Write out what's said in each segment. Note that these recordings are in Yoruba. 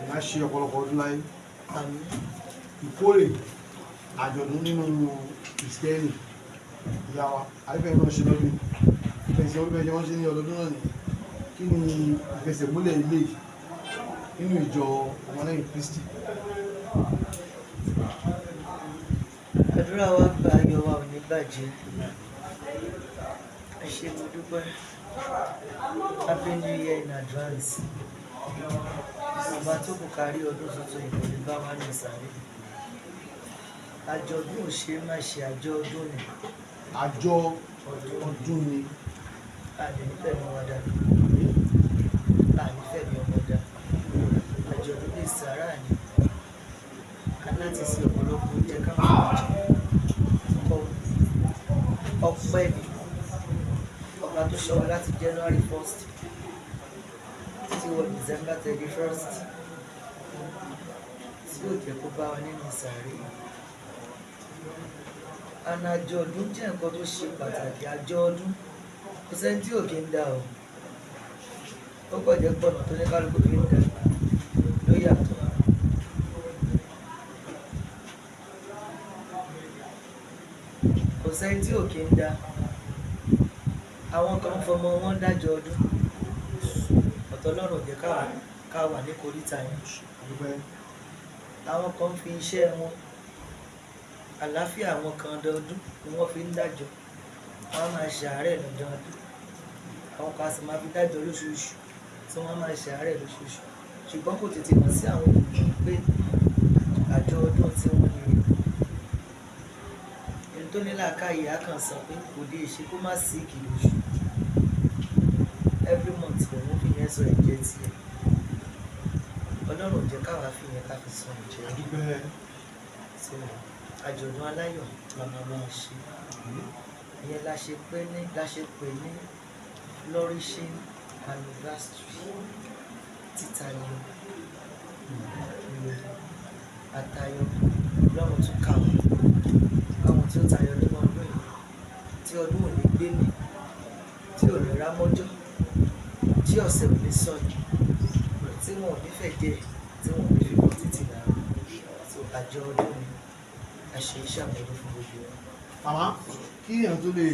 ìyá ṣe ọ̀pọ̀lọpọ̀ ọdún láyé. Àmín. Ìkórè àjọ̀dún nínú Kristẹni ìyá wa àyífẹ́ náà ṣe lọ́dún ìfẹsẹ̀ olùfẹsẹ̀ wọ́n ṣe ní ọdọọdún náà ni kí ni ìfẹsẹ̀múlẹ̀ ilé nínú ìjọ ọmọlẹ́yìn Kristi. Àdúrà wa gba, ayọ̀ wa ò ní bàjẹ́. Ẹ ṣé mo dúpẹ́. Happy New Year in advance. Ọba tó kù kárí ọdún tuntun ìbòlè bá wà ní ìsàlẹ̀. Àjọ̀dún ò ṣe má ṣe àjọ ọdún ni. Àjọ ọdún ni. Àní nífẹ̀ẹ́ mi wá dá. Àní nífẹ̀ẹ́ mi ọmọ dá. Àjọ̀dún lè sàárà ni. Aláti sí ọ̀pọ̀lọpọ̀ oúnjẹ káwọn ọmọ jẹ. Ọpẹ́ ni. Ọba tó ṣọ́ wa láti January 1st tí wọ December 31st tí ó jẹ́ kó bá wa nínú ìsàárè. Àna àjọ̀dún jẹ́ nǹkan tó ṣe pàtàkì. Àjọ̀dún kò sẹ́ni tí ò kí ń dá o. Ó kọ̀ jẹ́ pọ̀nà tó ní kálukú fi ń dá ló yàtọ̀. Kò sẹ́ni tí ò kí ń dá. Àwọn kan fọmọ wọn dájọ́ ọdún. Ọ̀tọ̀ Ọlọ́run jẹ́ ká wà ní koríta yẹn. Àwọn kan fi iṣẹ́ wọn, àlàáfíà àwọn kan ọdọọdún ni wọ́n fi ń dájọ́. Wọ́n máa ṣàárẹ̀ lọ́dọọdún. Àwọn kan sì máa fi dájọ́ lóṣooṣù tí wọ́n máa ṣàárẹ̀ lóṣooṣù. Ṣùgbọ́n kò tètè mọ̀ sí àwọn olùkọ́ pé àjọ ọdún tí wọ́n ní ẹni tó ní làákàyè á kàn sọ pé kò lè ṣe kó má sí ìkìlọ̀ oṣù. Every month lòun fi yẹn sọ ẹ̀jẹ̀ tiẹ̀. Ọlọ́run jẹ́ káwa fi yẹn ká fi sọ ẹ̀jẹ̀. So àjọ̀dún aláyọ̀ la máa ṣe. Ìyẹn la ṣe pè ní flourishing anniversary. Títayọ àtayọ Ọlọ́run tún kà wọ́n káwọn tí ó tayọ nínú ọdún yìí tí ọdún ò ní gbé mi tí ò ní rámọ́jọ́ tí ọ̀sẹ̀ ò ní sọ̀nù tí wọn ò ní fẹ́ jẹ tí wọn ò ní fi bọ́ títì lára. So àjọ ọdún ni a ṣe iṣẹ́ àmọ́dún fún gbogbo wọn. Màmá kí èèyàn tó lè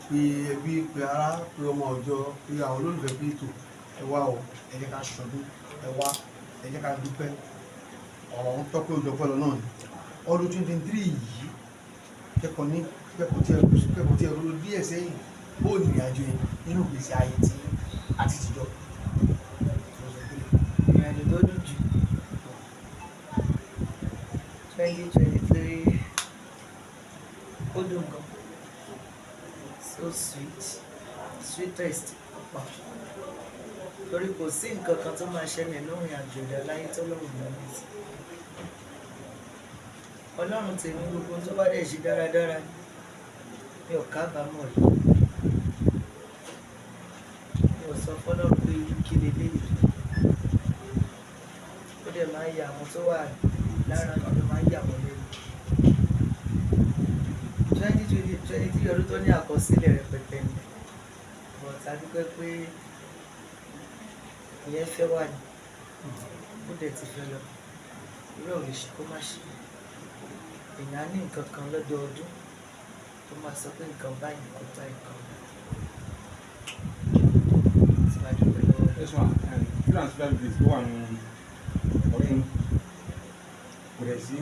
pe ẹbí pe ará pe ọmọ ọjọ́ pe àwọn olólùfẹ́ pé ètò ẹ wá o ẹ jẹ́ ká ṣọdún ẹ wá ẹ jẹ́ ká dúpẹ́ ọ̀rọ̀ ń tọ́pẹ́ òjọpẹ́ lọ náà ni ọdún 2023 yìí kẹ́kọ̀ọ́ tí ẹ rú díẹ̀ sẹ́yìn ó ní ìrìnàjò yẹn nínú ìgbésí ayé tí àti tìjọ. Ìrìnàjò tó dùn jù 2023 ó dùn gan, so sweetest pọ̀. Torí kò sí nǹkan kan tó máa ṣẹlẹ̀ lórí àjò ìdáláyé tó lọ́rùn lọ́wọ́ sí. Ọlọ́run tèmi gbogbo tó bá dẹ̀ ṣe dáradára mi ò kábàámọ̀ rí. Mi ò sọ fọ́lọ́run pé kí leléyìí. Ó dẹ̀ máa ń ya àwọn tó wà lára mi ló máa ń yà wọ́n lẹ́nu. 2023 ọdún tó ní àkọsílẹ̀ rẹpẹtẹ ni. But a dúpẹ́ pé ìyẹn fẹ́ wà ní. Ó dẹ̀ ti fẹ́ lọ. Irú ò lè ṣe kó má ṣe. Èèyàn á ní nǹkan kan lọ́dọọdún tó máa sọ pé nǹkan báyìí kò bá nǹkan. Tí wàá dúpẹ́ lọ́wọ́ rẹ̀. This one, 305 days tó wà ní ọdún. Kò dẹ̀ sí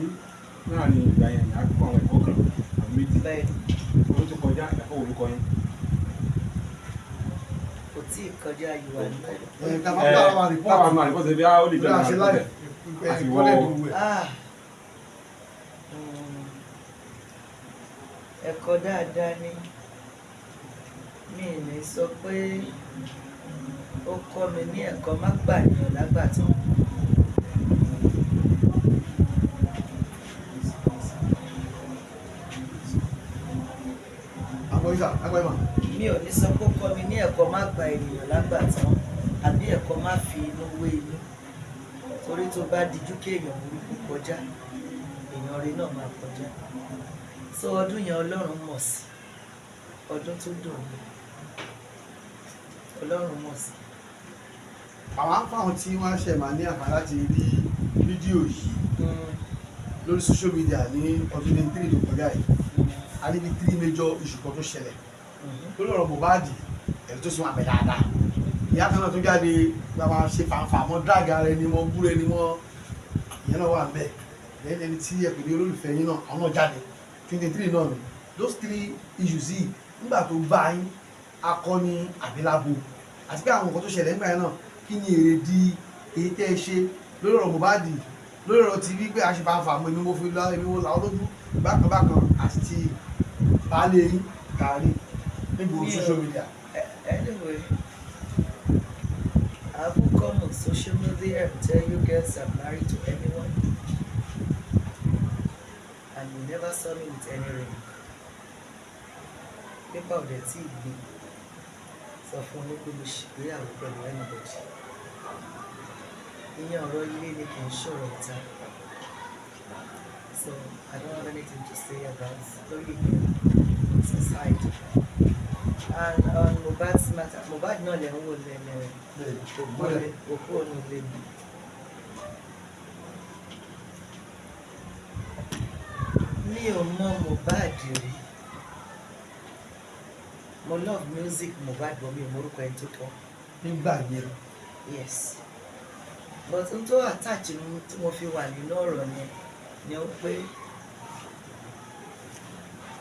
náà ní ìgbà yẹn ní àkókò àwọn ẹ̀kọ́ kan àwọn méjì. Bẹ́ẹ̀ ni. Owó tó kọjá ẹ̀kọ́ olùkọ́ yẹn. Kò tí ì kọjá ìwà nípa. Táwa máa rìpọ́tì bí a ó lè jẹ́ àṣẹ láì àti ìkọ́lẹ̀ wọ́ ìdúró ẹ̀. Ẹ̀kọ́ dáadáa ni. Mi ì ní sọ pé ó kọ́ mi ní ẹ̀kọ́ má gbàyàn lágbàtàn. Mi ò ní sọ pé ó kọ́ mi ní ẹ̀kọ́ má gba ènìyàn lágbàtàn àbí ẹ̀kọ́ má fi inú wé inú. Torí tó bá dijú kí èèyàn burúkú kọjá, èèyàn rí náà máa kọjá. So ọdún yẹn Ọlọ́run mọ̀ sí. Ọdún tó dùn ní. Ọlọ́run mọ̀ sí. àwọn afáwọn tí wọ́n ṣẹ̀ máa ní àǹfààní láti rí fídíò yìí lórí social media ní ọdún 23 tó kọjá yìí a níbi 3 major issue kan tó ṣẹlẹ̀ lórí ọ̀rọ̀ Mohbad ẹ̀rí tó sì wà bẹ̀ dáadáa ìyá kan náà tó jáde gba máa ṣe fàǹfà mọ́ drága rẹ ni wọ́n búrẹ́ ni wọ́n ìyẹn náà wà bẹ́ẹ̀ lẹ́yìn ẹni tí ẹ̀pẹ̀ ní olólùfẹ́ yín náà àwọn náà jáde 23 náà ni those 3 issues yìí nígbà tó bá yín akọni àbílábo àti pé àwọn nǹkan tó ṣẹlẹ̀ nígbà yẹn náà kí ni èrèdí èyí tẹ́ ẹ ṣe lórí ọ̀rọ̀ Mohbad lórí ọ̀rọ̀ TV pé a ṣe fàǹfà mọ́ èmi mo fi lọ èmi mo là ó lójú bákan bákan àti ti baálé yín kárí níbo social media. Anyway, I will come on social media and tell you girls I'm married to anyone, and you never saw me with any ring. Paper of the TV. Sọ fún mi pé mo ṣègbéyàwó pẹ̀lú anybody. Ìyẹn ọ̀rọ̀ ilé ni kì í ṣọ̀rọ̀ ìta. So I don't have anything to say about story society. And on Mohbad's matter, Mohbad náà lè ń wò lẹ́lẹ̀ òkú ònú lè mi. Mi ò mọ Mohbad rí. Mo love music Mohbad but mi ò mọ orúkọ ẹni tó kọ. nígbà yẹn Yes. But n tó attach mi tí mo fi wà nínú ọ̀rọ̀ yẹn ni ó pé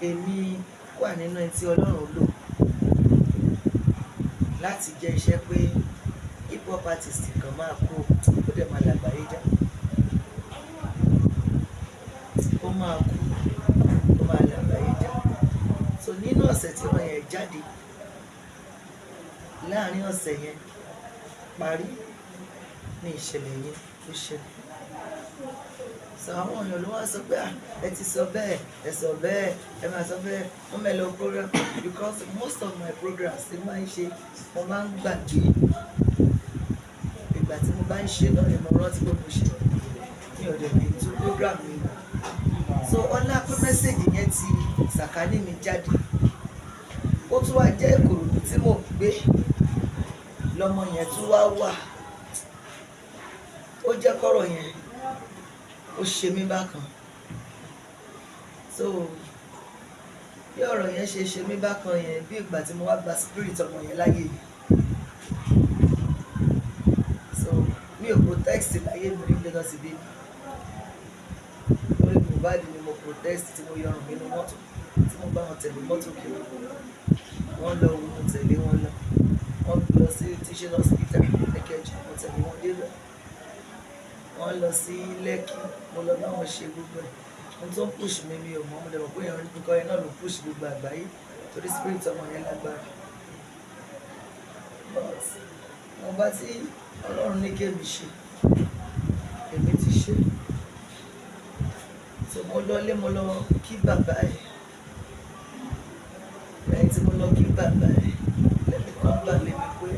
èmi wà nínú ẹni tí Ọlọ́run lò láti jẹ́ iṣẹ́ pé hip hop artist kan máa kó ó dẹ̀ máa làgbáyé já. Ó máa kú ó máa làgbáyé já. So nínú ọ̀sẹ̀ tí wọ́n yẹn jáde láàárín ọ̀sẹ̀ yẹn parí ní ìṣẹ̀lẹ̀ yẹn tó ṣẹlẹ̀. So àwọn èèyàn ló wá sọ pé ẹ ti sọ bẹ́ẹ̀ ẹ sọ bẹ́ẹ̀ ẹ máa sọ bẹ́ẹ̀ wọ́n mẹ́lọ program because most of my programs ti máa ń ṣe mo máa ń gbàgbé ìgbà tí mo bá ń ṣe náà ni mo rántí pé mo ṣe mi ò dẹ̀ lè tún program mi nù. So ọlá pé mẹ́sẹ̀gì yẹn ti sàkání mi jáde ó tún wá jẹ́ Ìkòròdú tí mo gbé lọ́mọ yẹn tún wá wà ó jẹ́ kọ́rọ̀ yẹn ó ṣe mí bákan. So bí ọ̀rọ̀ yẹn ṣe mí bákan yẹn bí ìgbà tí mo wá gba spirit ọmọ yẹn láyé mi. So mi ò protest láyé mi rí lọ́dọ̀ sí bíbí lórí Mohbad ni mo protest tí mo yọrùn nínú mọ́tò tí mo bá wọn tẹ̀lé mọ́tò kiri wọ́n lọ mo tẹ̀lé wọn lọ wọ́n lọ sí teaching hospital lẹ́kẹ̀jì mo tẹ̀lé wọn débẹ̀ wọ́n lọ sí Lẹ́kì mo lọ bá wọn ṣe gbogbo ẹ̀ mo tó ń push mi ò mọ̀ mo lè mọ̀ pé èèyàn nípa ẹ̀ náà ló push gbogbo àgbáyé torí spirit ọmọ yẹn lágbára. But mo bá tí Ọlọ́run ní kémi ṣe èmi ti ṣe. So mo lọlé mo lọ kí bàbá ẹ̀ lẹ́yìn tí mo lọ kí bàbá ẹ̀ lẹ́yìn kan gbà lé mi pé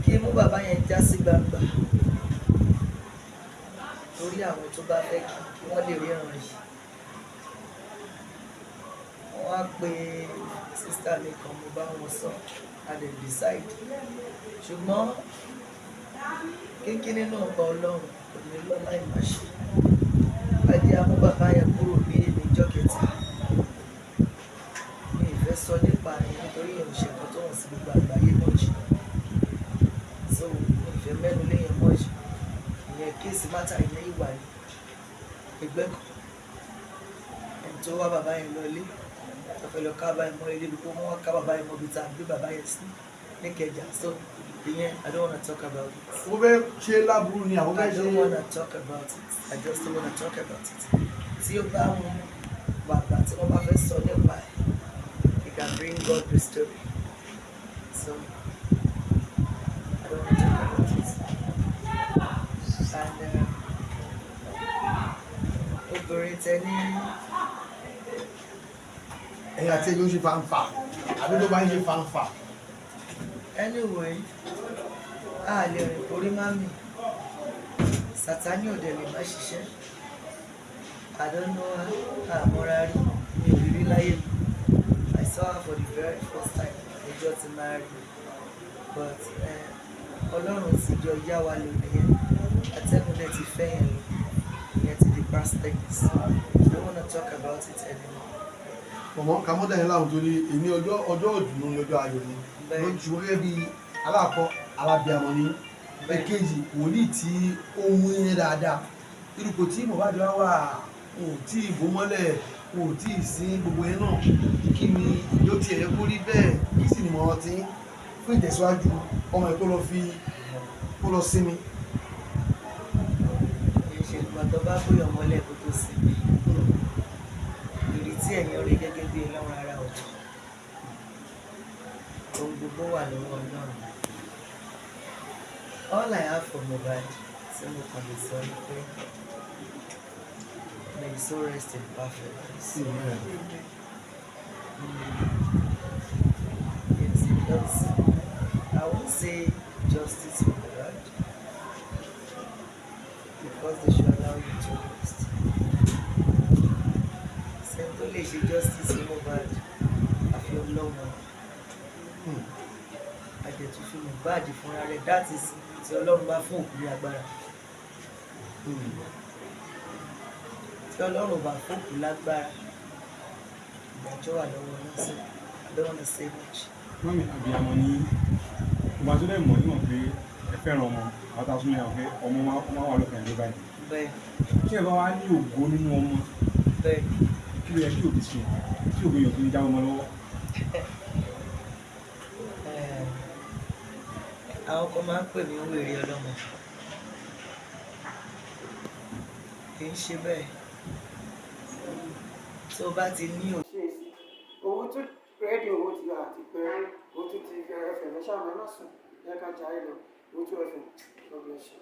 kí mú bàbá yẹn já sí gbangba torí àwọn tó bá fẹ́ kí wọ́n lè ríran yìí. Wọ́n á pe sísá mi kan mo bá wọn sọ a lè decide ṣùgbọ́n kínkín nínú ọ̀pọ̀ Ọlọ́run kò ní lọ́lá ìmáṣe. Adé amú bàbá yẹn kúrò ní èmi ìjọ kẹta. Mi ì fẹ́ sọ nípa ẹ̀yìn nítorí èèyàn ṣe nǹkan tó wọ̀n sí gbogbo àgbáyé náà jù. So mi ì fẹ́ mẹ́nu léyìn mọ́ jù. Ìyẹn kéèsì mátà ìyẹn ìwà ni. Ẹgbẹ́ kan. Ẹni tó wá bàbá yẹn lọ ilé. Tó fẹ́ lọ ká bàbá yẹn mọ́ ilé bí kò wọ́n ká bàbá yẹn mọ́ bí ta gbé bàbá yẹn sí ní Ìkẹjà. So ìyẹn I don't wanna talk about it. ó fẹ́ ṣe láburú ni àwọn I fẹ́ ṣe. don't wanna talk about it. I just don't wanna talk about it. Tí ó bá mú bàbá tí wọ́n bá fẹ́ sọ nípa ẹ̀, you can bring God the story. So I don't wanna talk about it. And obìnrin tẹ ní ẹ̀yìn àti ẹ̀yìn ó ṣe fanfa àbí tó bá ń ṣe fanfa. anyway a lè rìn orí má mi Sátánì ò dẹ̀ lè má ṣiṣẹ́. I don't know her àmọ́ra rí mi ò rí rí láyé mi. I saw her for the very first time ọjọ́ tí máa rí but Ọlọ́run ti jọ yá wa lò nìyẹn. Atẹ́gùn dẹ̀ ti fẹ́ yẹn lò. Ìyẹn ti di past tense. I don't wanna talk about it anymore. Mọ̀mọ́ ká mọ́ dání láwùjọ ní èmi ọjọ́ ìdùnnú ní ọjọ́ ayọ̀ ni. Lójú gẹ́gẹ́ bí aláàkọ́ alábíàmọ́ ni. Èkejì wòlíì tí ó mú yẹn dáadáa. Irúkọ tí Mohbad wá wà ò tí ì bó mọ́lẹ̀ ò tí ì sin gbogbo yẹn náà. Kí ni ìjọ tí ẹ̀yẹ kó rí bẹ́ẹ̀ kí sì ni mo rántí fún ìtẹ̀síwájú ọmọ ẹ̀ kó lọ sinmi. Ìṣègùn àtọ́ bá bóyá ọmọlẹ̀ kó tó sinmi. Ìrètí ẹ̀yìn orí gẹ́gẹ́ bí Ọlọ́run ara ọ̀tọ̀. Ohun gbogbo wà lọ́wọ́ Ọlọ́run. All I have for Mohbad tí mo kàn lè sọ ni pé may his soul rest in perfect peace. Yes, because I won't say justice for Mohbad because they should allow you to rest. Sẹ́ńtò lè ṣe justice for Mohbad àfi Ọlọ́run. Àjẹ̀tú fi Mohbad fúnra rẹ̀, that is tí Ọlọ́run bá fún òkú ní agbára. Tí Ọlọ́run bá fún òkú lágbára, ìdájọ́ wà lọ́wọ́ náà sí. I don't want to say much. Mọ́mí àbíyamọ ní ìgbà tó dẹ̀ mọ̀ níwọ̀n pé ẹ fẹ́ràn ọmọ àwọn tá a súnmọ́ yàrá pé ọmọ máa wà lọ́kàn ìjọba yìí. Bẹ́ẹ̀ Kí ẹ bá wá ní ògo nínú ọmọ bẹ́ẹ̀ kí ló yẹ kí òbí ṣe kí òbí yàn tó ní jáwọ́ ọmọ lọ́wọ́. àwọn kan máa ń pè mí wèrè ọlọ́mọ. Kì í ṣe bẹ́ẹ̀. Tó bá ti ní owó tó rẹ́dí owó ti wà àti pé owó tó ti fẹ́ ẹ̀fẹ̀ lọ́sàmọ́ náà sùn yẹ ká jà ẹ lọ owó tó ẹ̀fẹ̀ God bless you.